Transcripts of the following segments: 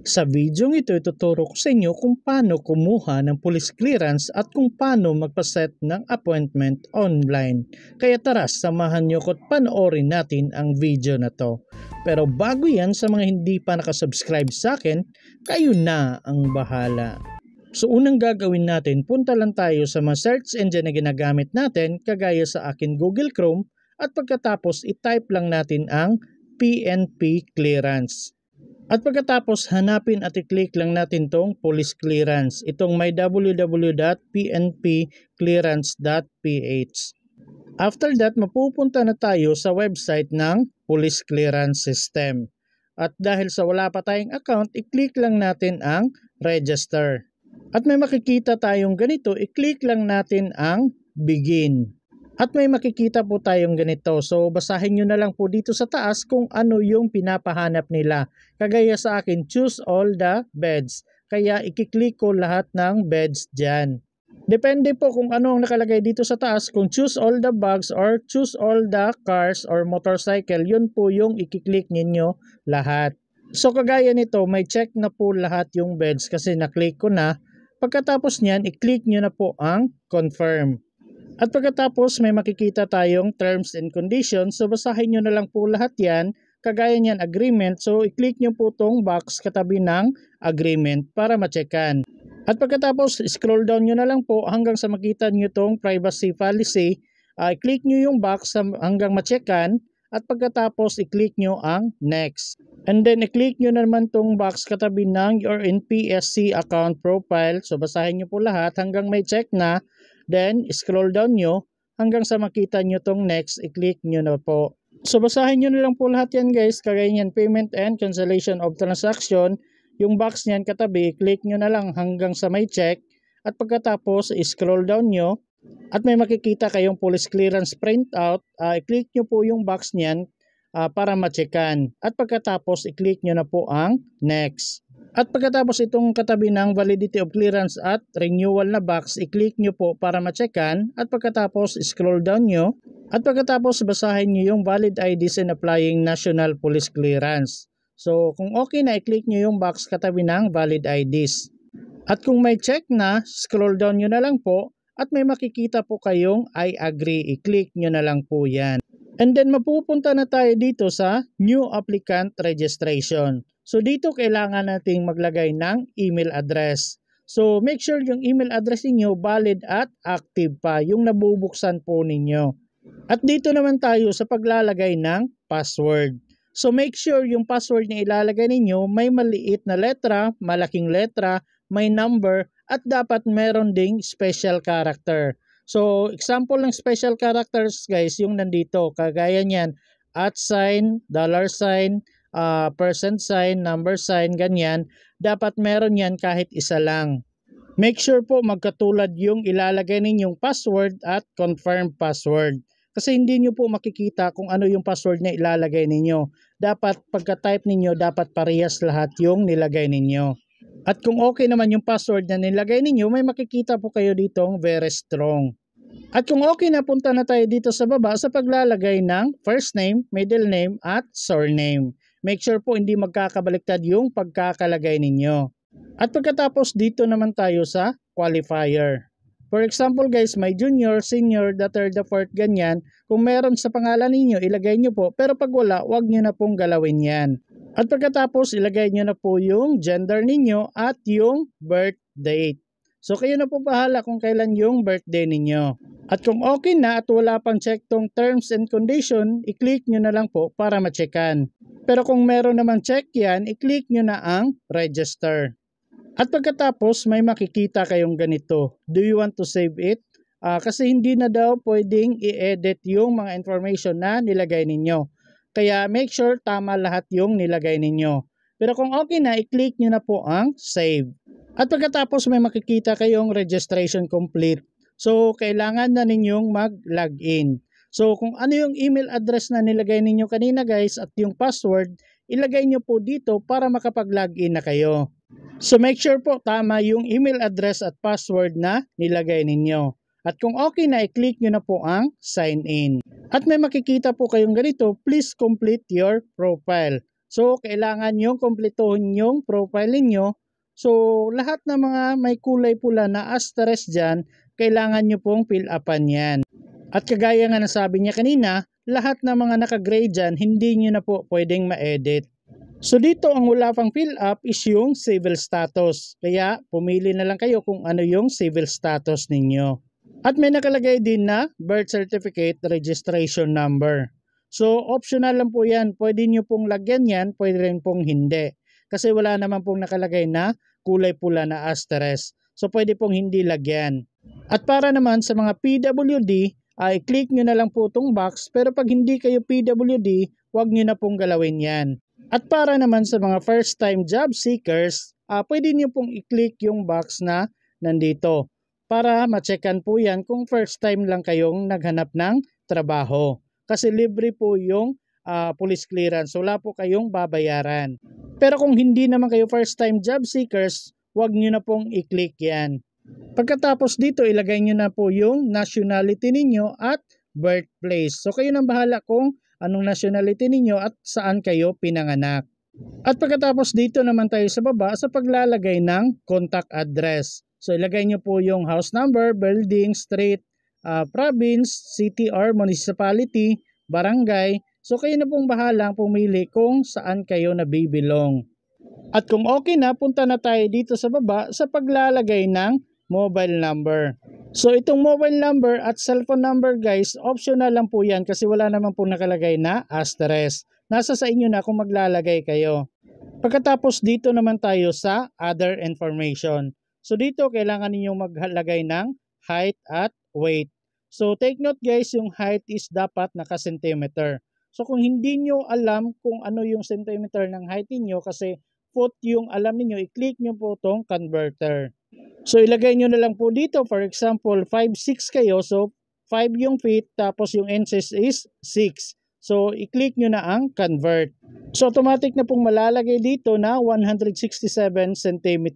Sa video ito, ituturo ko sa inyo kung paano kumuha ng police clearance at kung paano magpaset ng appointment online. Kaya tara, samahan nyo ko at panoorin natin ang video na to. Pero bago yan, sa mga hindi pa nakasubscribe sa akin, kayo na ang bahala. So unang gagawin natin, punta lang tayo sa mga search engine na ginagamit natin, kagaya sa akin Google Chrome, at pagkatapos i-type lang natin ang PNP clearance. At pagkatapos hanapin at i-click lang natin tong police clearance. Itong may www.pnpclearance.ph. After that, mapupunta na tayo sa website ng police clearance system. At dahil sa wala pa tayong account, i-click lang natin ang register. At may makikita tayong ganito, i-click lang natin ang begin. At may makikita po tayong ganito. So basahin nyo na lang po dito sa taas kung ano yung pinapahanap nila. Kagaya sa akin, choose all the beds. Kaya i-click ko lahat ng beds dyan. Depende po kung ano ang nakalagay dito sa taas. Kung choose all the bags or choose all the cars or motorcycle, yun po yung i-click ninyo lahat. So kagaya nito, may check na po lahat yung beds kasi na-click ko na. Pagkatapos nyan, i-click nyo na po ang confirm. At pagkatapos may makikita tayong terms and conditions. So basahin nyo na lang po lahat yan. Kagaya niyan agreement. So i-click nyo po tong box katabi ng agreement para ma-checkan. At pagkatapos scroll down nyo na lang po hanggang sa makita nyo tong privacy policy. I-click nyo yung box hanggang ma-checkan. At pagkatapos i-click nyo ang next. And then i-click nyo naman tong box katabi ng your NPSC account profile. So basahin nyo po lahat hanggang may check na. Then, scroll down nyo hanggang sa makita nyo tong next, i-click nyo na po. So, basahin nyo na lang po lahat yan guys. Kagaya nyan, payment and cancellation of transaction. Yung box nyan katabi, i-click nyo na lang hanggang sa may check. At pagkatapos, scroll down nyo. At may makikita kayong police clearance printout. I-click nyo po yung box nyan para ma-checkan. At pagkatapos, i-click nyo na po ang next. At pagkatapos itong katabi ng validity of clearance at renewal na box, i-click nyo po para ma-checkan. At pagkatapos scroll down nyo. At pagkatapos basahin nyo yung valid IDs and applying national police clearance. So kung okay na, i-click nyo yung box katabi ng valid IDs. At kung may check na, scroll down nyo na lang po. At may makikita po kayong I agree. I-click nyo na lang po yan. And then mapupunta na tayo dito sa new applicant registration. So dito kailangan nating maglagay ng email address. So make sure yung email address niyo valid at active pa, yung nabubuksan po ninyo. At dito naman tayo sa paglalagay ng password. So make sure yung password na ilalagay ninyo may maliit na letra, malaking letra, may number at dapat meron ding special character. So example ng special characters guys yung nandito, kagaya niyan, @sign, $sign, %sign, number sign, ganyan, dapat meron yan kahit isa lang. Make sure po magkatulad yung ilalagay ninyong password at confirm password. Kasi hindi nyo po makikita kung ano yung password na ilalagay ninyo. Dapat pagka-type ninyo, dapat parehas lahat yung nilagay ninyo. At kung okay naman yung password na nilagay ninyo, may makikita po kayo ditong very strong. At kung okay na, punta na tayo dito sa baba sa paglalagay ng first name, middle name at surname. Make sure po hindi magkakabaliktad yung pagkakalagay ninyo. At pagkatapos dito naman tayo sa qualifier. For example guys, may junior, senior, the third, the fourth, ganyan. Kung meron sa pangalan ninyo, ilagay nyo po. Pero pag wala, huwag nyo na pong galawin yan. At pagkatapos, ilagay nyo na po yung gender ninyo at yung birth date. So kayo na po bahala kung kailan yung birthday ninyo. At kung okay na at wala pang check tong terms and condition, i-click nyo na lang po para ma-checkan. Pero kung meron namang check yan, i-click nyo na ang register. At pagkatapos may makikita kayong ganito. Do you want to save it? Kasi hindi na daw pwedeng i-edit yung mga information na nilagay ninyo. Kaya make sure tama lahat yung nilagay ninyo. Pero kung okay na, i-click nyo na po ang save. At pagkatapos may makikita kayong registration complete. So kailangan na ninyong mag-login. So kung ano yung email address na nilagay ninyo kanina guys at yung password, ilagay nyo po dito para makapag-login na kayo. So make sure po tama yung email address at password na nilagay ninyo. At kung okay na, i-click nyo na po ang sign in. At may makikita po kayong ganito, please complete your profile. So, kailangan yung kumpletuhin yung profile ninyo. So, lahat ng mga may kulay pula na asterisk dyan, kailangan nyo pong fill upan yan. At kagaya nga nasabi niya kanina, lahat ng mga naka-gray dyan, hindi nyo na po pwedeng ma-edit. So dito ang wala pang fill up is yung civil status. Kaya pumili na lang kayo kung ano yung civil status ninyo. At may nakalagay din na birth certificate registration number. So optional lang po yan. Pwede nyo pong lagyan yan, pwede rin pong hindi. Kasi wala naman pong nakalagay na kulay pula na asterisk. So pwede pong hindi lagyan. At para naman sa mga PWD, ay click nyo na lang po itong box. Pero pag hindi kayo PWD, huwag nyo na pong galawin yan. At para naman sa mga first time job seekers, pwede nyo pong i-click yung box na nandito. Para ma-checkan po yan kung first time lang kayong naghanap ng trabaho. Kasi libre po yung police clearance. Wala po kayong babayaran. Pero kung hindi naman kayo first time job seekers, huwag nyo na pong i-click yan. Pagkatapos dito, ilagay nyo na po yung nationality ninyo at birthplace. So kayo nang bahala kung anong nationality ninyo at saan kayo pinanganak. At pagkatapos dito naman tayo sa baba sa paglalagay ng contact address. So ilagay nyo po yung house number, building, street, province, city or municipality, barangay. So kayo na pong bahalang pumili kung saan kayo nabibilong. At kung okay na, punta na tayo dito sa baba sa paglalagay ng mobile number. So itong mobile number at cellphone number guys, optional lang po yan kasi wala naman po nakalagay na asterisk. Nasa sa inyo na kung maglalagay kayo. Pagkatapos dito naman tayo sa other information. So dito kailangan ninyong maglagay ng height at weight. So take note guys, yung height is dapat naka-centimeter. So kung hindi nyo alam kung ano yung centimeter ng height niyo kasi foot yung alam niyo, i-click nyo po itong converter. So ilagay nyo na lang po dito, for example 5'6 kayo, so 5 yung feet tapos yung inches is 6. So i-click nyo na ang convert. So automatic na pong malalagay dito na 167 cm.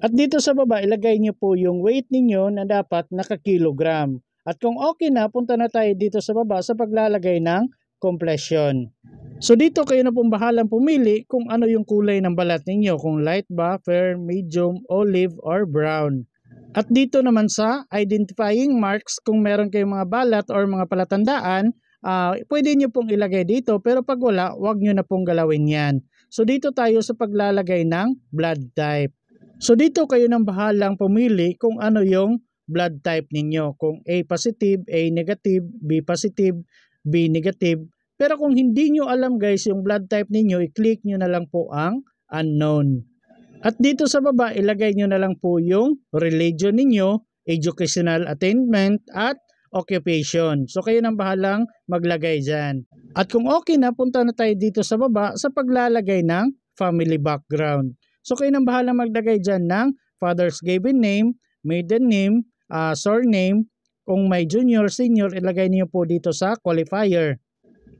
At dito sa baba ilagay nyo po yung weight ninyo na dapat naka-kilogram. At kung okay na, punta na tayo dito sa baba sa paglalagay ng completion. So dito kayo na pong bahalang pumili kung ano yung kulay ng balat ninyo, kung light ba, fair, medium, olive, or brown. At dito naman sa identifying marks, kung meron kayong mga balat or mga palatandaan, pwede nyo pong ilagay dito, pero pag wala, huwag nyo na pong galawin yan. So dito tayo sa paglalagay ng blood type. So dito kayo nang bahalang pumili kung ano yung blood type ninyo, kung A positive, A negative, B positive, B negative. Pero kung hindi nyo alam guys yung blood type ninyo, i-click nyo na lang po ang unknown. At dito sa baba, ilagay nyo na lang po yung religion ninyo, educational attainment, at occupation. So kayo nang bahalang maglagay dyan. At kung okay na, punta na tayo dito sa baba sa paglalagay ng family background. So kayo nang bahalang maglagay dyan ng father's given name, maiden name, surname. Kung may junior, senior, ilagay niyo po dito sa qualifier.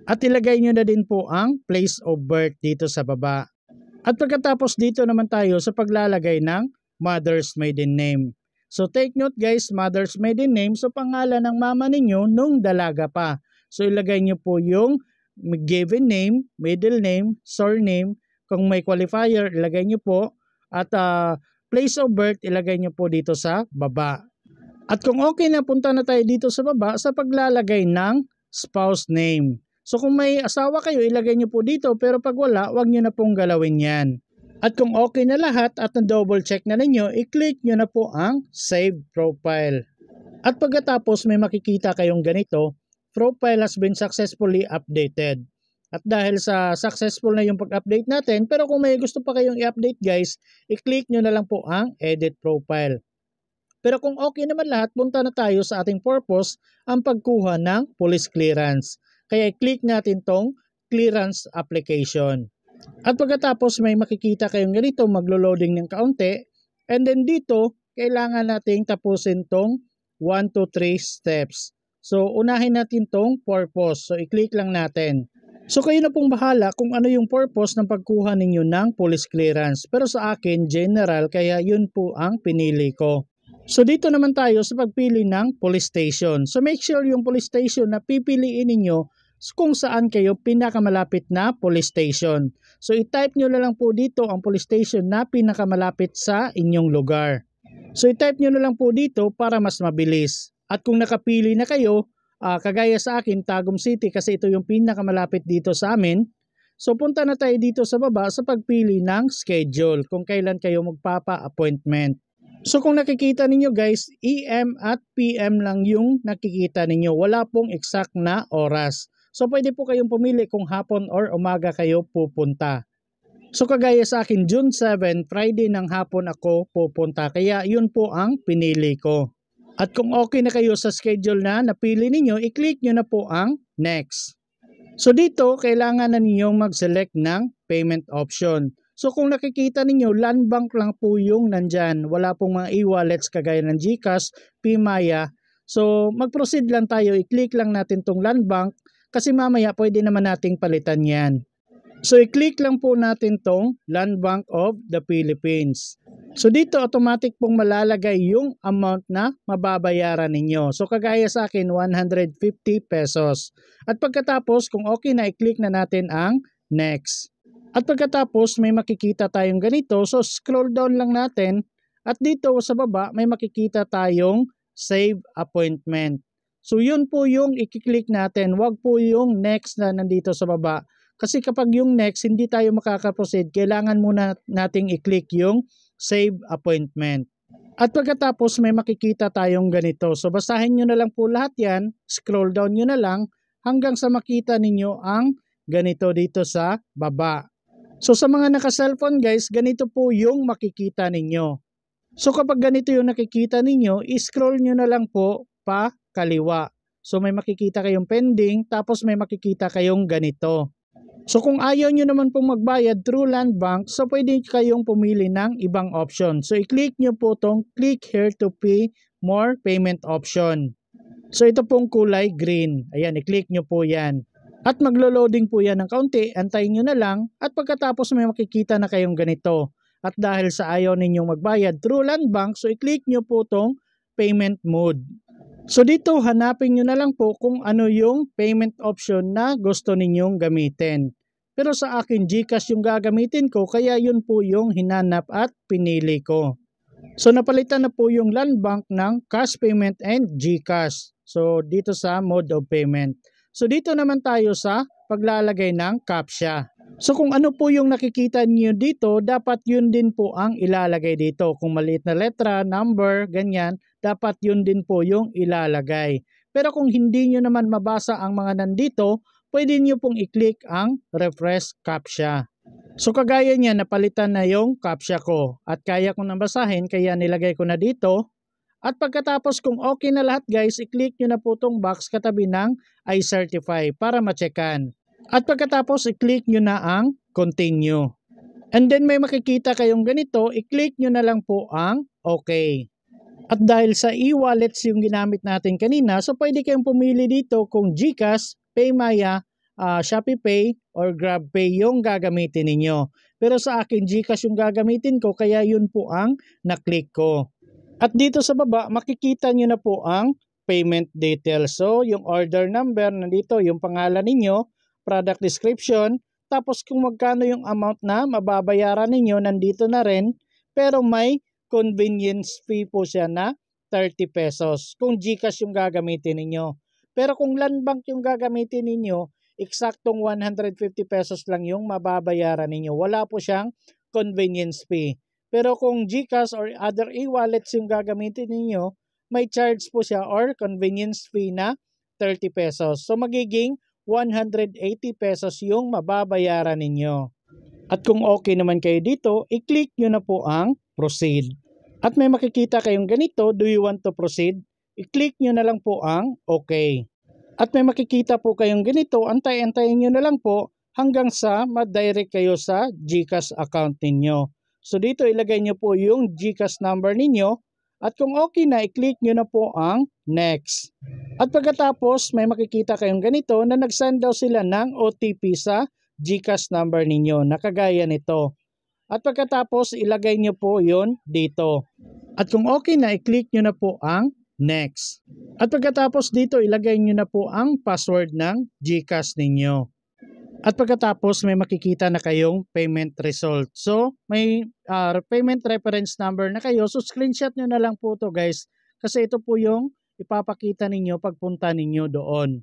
At ilagay nyo na din po ang place of birth dito sa baba. At pagkatapos dito naman tayo sa paglalagay ng mother's maiden name. So take note guys, mother's maiden name, so pangalan ng mama ninyo nung dalaga pa. So ilagay nyo po yung given name, middle name, surname. Kung may qualifier, ilagay nyo po. At place of birth, ilagay nyo po dito sa baba. At kung okay na, punta na tayo dito sa baba sa paglalagay ng spouse name. So kung may asawa kayo, ilagay nyo po dito, pero pag wala, huwag nyo na pong galawin yan. At kung okay na lahat at na-double check na ninyo, i-click nyo na po ang Save Profile. At pagkatapos may makikita kayong ganito, Profile has been successfully updated. At dahil sa successful na yung pag-update natin, pero kung may gusto pa kayong i-update guys, i-click nyo na lang po ang Edit Profile. Pero kung okay naman lahat, punta na tayo sa ating purpose, ang pagkuha ng police clearance. Kaya i-click natin tong clearance application. At pagkatapos may makikita kayong ganito, maglo-loading ng kaunti. And then dito, kailangan nating tapusin tong 1 to 3 steps. So unahin natin tong purpose. So i-click lang natin. So kayo na pong bahala kung ano yung purpose ng pagkuha ninyo ng police clearance. Pero sa akin, general, kaya yun po ang pinili ko. So dito naman tayo sa pagpili ng police station. So make sure yung police station na pipiliin ninyo kung saan kayo pinakamalapit na police station. So i-type nyo na lang po dito ang police station na pinakamalapit sa inyong lugar. So i-type nyo na lang po dito para mas mabilis. At kung nakapili na kayo, kagaya sa akin, Tagum City kasi ito yung pinakamalapit dito sa amin. So punta na tayo dito sa baba sa pagpili ng schedule kung kailan kayo magpapa-appointment. So kung nakikita ninyo guys, AM at PM lang yung nakikita ninyo. Wala pong exact na oras. So pwede po kayong pumili kung hapon or umaga kayo pupunta. So kagaya sa akin, June 7, Friday ng hapon ako pupunta. Kaya yun po ang pinili ko. At kung okay na kayo sa schedule na napili ninyo, i-click nyo na po ang next. So dito, kailangan na ninyong mag-select ng payment option. So kung nakikita ninyo, Land Bank lang po yung nandyan. Wala pong mga e-wallets kagaya ng GCash, PMaya. So mag-proceed lang tayo, i-click lang natin tong Land Bank kasi mamaya pwede naman nating palitan yan. So i-click lang po natin tong Land Bank of the Philippines. So dito automatic pong malalagay yung amount na mababayaran ninyo. So kagaya sa akin 150 pesos. At pagkatapos kung okay na i-click na natin ang next. At pagkatapos may makikita tayong ganito. So scroll down lang natin at dito sa baba may makikita tayong save appointment. So yun po yung i-click natin. Wag po yung next na nandito sa baba. Kasi kapag yung next hindi tayo makaka-proceed, kailangan muna nating i-click yung save appointment. At pagkatapos may makikita tayong ganito. So basahin nyo na lang po lahat yan. Scroll down nyo na lang hanggang sa makita ninyo ang ganito dito sa baba. So sa mga naka-cellphone guys, ganito po yung makikita ninyo. So kapag ganito yung nakikita ninyo, i-scroll nyo na lang po pa kaliwa. So may makikita kayong pending, tapos may makikita kayong ganito. So kung ayaw nyo naman pong magbayad through Land Bank, so pwede kayong pumili ng ibang option. So i-click nyo po tong click here to pay more payment option. So ito pong kulay green. Ayan, i-click nyo po yan. At maglo-loading po yan ng kaunti, antayin nyo na lang at pagkatapos may makikita na kayong ganito. At dahil sa ayaw ninyong magbayad through Land Bank, so i-click nyo po tong payment mode. So dito hanapin nyo na lang po kung ano yung payment option na gusto ninyong gamitin. Pero sa akin GCash yung gagamitin ko kaya yun po yung hinanap at pinili ko. So napalitan na po yung Land Bank ng cash payment and GCash. So dito sa mode of payment. So dito naman tayo sa paglalagay ng CAPTCHA. So kung ano po yung nakikita niyo dito, dapat yun din po ang ilalagay dito. Kung maliit na letra, number, ganyan, dapat yun din po yung ilalagay. Pero kung hindi nyo naman mabasa ang mga nandito, pwede nyo pong i-click ang refresh CAPTCHA. So kagaya niya, napalitan na yung CAPTCHA ko at kaya kong nabasahin kaya nilagay ko na dito. At pagkatapos kung okay na lahat guys, i-click nyo na po itong box katabi ng I certify para ma-checkan. At pagkatapos i-click nyo na ang continue. And then may makikita kayong ganito, i-click nyo na lang po ang okay. At dahil sa e-wallets yung ginamit natin kanina, so pwede kayong pumili dito kung GCash, PayMaya, ShopeePay, or GrabPay yung gagamitin ninyo. Pero sa akin GCash yung gagamitin ko kaya yun po ang na-click ko. At dito sa baba, makikita nyo na po ang payment details. So, yung order number, nandito yung pangalan ninyo, product description, tapos kung magkano yung amount na mababayaran ninyo, nandito na rin. Pero may convenience fee po siya na 30 pesos kung GCash yung gagamitin ninyo. Pero kung Land Bank yung gagamitin ninyo, eksaktong 150 pesos lang yung mababayaran ninyo. Wala po siyang convenience fee. Pero kung GCash or other e-wallets yung gagamitin ninyo, may charge po siya or convenience fee na 30 pesos. So magiging 180 pesos yung mababayaran ninyo. At kung okay naman kayo dito, i-click nyo na po ang proceed. At may makikita kayong ganito, do you want to proceed? I-click nyo na lang po ang okay. At may makikita po kayong ganito, antay-antayin nyo na lang po hanggang sa ma-direct kayo sa GCash account ninyo. So dito ilagay nyo po yung GCash number ninyo at kung okay na, i-click nyo na po ang next. At pagkatapos may makikita kayong ganito na nag-send daw sila ng OTP sa GCash number ninyo na kagaya nito. At pagkatapos ilagay nyo po yon dito. At kung okay na, i-click nyo na po ang next. At pagkatapos dito, ilagay nyo na po ang password ng GCash ninyo. At pagkatapos may makikita na kayong payment result. So may payment reference number na kayo. So screenshot nyo na lang po to guys. Kasi ito po yung ipapakita ninyo pagpunta ninyo doon.